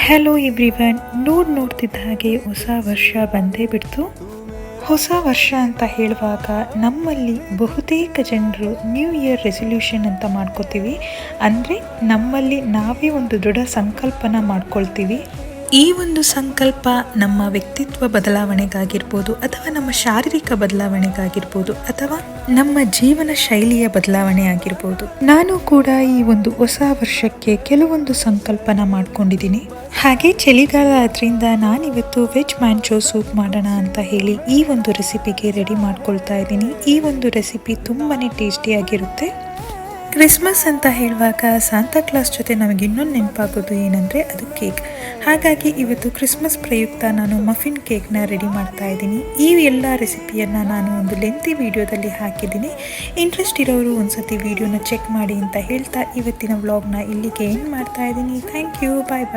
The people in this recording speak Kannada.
ಹಲೋ ಎವ್ರಿವನ್, ನೋಡ್ತಿದ್ದ ಹಾಗೆ ಹೊಸ ವರ್ಷ ಬಂದೇ ಬಿಡ್ತು. ಹೊಸ ವರ್ಷ ಅಂತ ಹೇಳುವಾಗ ನಮ್ಮಲ್ಲಿ ಬಹುತೇಕ ಜನರು ನ್ಯೂ ಇಯರ್ ರೆಸಲ್ಯೂಷನ್ ಅಂತ ಮಾಡ್ಕೋತೀವಿ. ಅಂದರೆ ನಮ್ಮಲ್ಲಿ ನಾವೇ ಒಂದು ದೃಢ ಸಂಕಲ್ಪನ ಮಾಡ್ಕೊಳ್ತೀವಿ. ಈ ಒಂದು ಸಂಕಲ್ಪ ನಮ್ಮ ವ್ಯಕ್ತಿತ್ವ ಬದಲಾವಣೆಗಾಗಿರ್ಬೋದು, ಅಥವಾ ನಮ್ಮ ಶಾರೀರಿಕ ಬದಲಾವಣೆಗಾಗಿರ್ಬೋದು, ಅಥವಾ ನಮ್ಮ ಜೀವನ ಶೈಲಿಯ ಬದಲಾವಣೆ ಆಗಿರ್ಬೋದು. ನಾನು ಕೂಡ ಈ ಒಂದು ಹೊಸ ವರ್ಷಕ್ಕೆ ಕೆಲವೊಂದು ಸಂಕಲ್ಪನ ಮಾಡ್ಕೊಂಡಿದ್ದೀನಿ. ಹಾಗೆ ಚಳಿಗಾಲ ಆದ್ರಿಂದ ನಾನಿವತ್ತು ವೆಜ್ ಮ್ಯಾಂಚೋ ಸೂಪ್ ಮಾಡೋಣ ಅಂತ ಹೇಳಿ ಈ ಒಂದು ರೆಸಿಪಿಗೆ ರೆಡಿ ಮಾಡ್ಕೊಳ್ತಾ ಇದ್ದೀನಿ. ಈ ಒಂದು ರೆಸಿಪಿ ತುಂಬಾ ಟೇಸ್ಟಿಯಾಗಿರುತ್ತೆ. ಕ್ರಿಸ್ಮಸ್ ಅಂತ ಹೇಳುವಾಗ ಸಾಂತಾ ಕ್ಲಾಸ್ ಜೊತೆ ನಮಗೆ ಇನ್ನೊಂದು ನೆನಪಾಗೋದು ಏನಂದರೆ ಅದು ಕೇಕ್. ಹಾಗಾಗಿ ಇವತ್ತು ಕ್ರಿಸ್ಮಸ್ ಪ್ರಯುಕ್ತ ನಾನು ಮಫಿನ್ ಕೇಕ್ನ ರೆಡಿ ಮಾಡ್ತಾ ಇದ್ದೀನಿ. ಈ ಎಲ್ಲ ರೆಸಿಪಿಯನ್ನು ನಾನು ಒಂದು ಲೆಂತಿ ವಿಡಿಯೋದಲ್ಲಿ ಹಾಕಿದ್ದೀನಿ. ಇಂಟ್ರೆಸ್ಟ್ ಇರೋರು ಒಂದ್ಸತಿ ವಿಡಿಯೋನ ಚೆಕ್ ಮಾಡಿ ಅಂತ ಹೇಳ್ತಾ ಇವತ್ತಿನ ವ್ಲಾಗ್ನ ಇಲ್ಲಿಗೆ ಎಂಡ್ ಮಾಡ್ತಾ ಇದ್ದೀನಿ. Thank you, bye bye.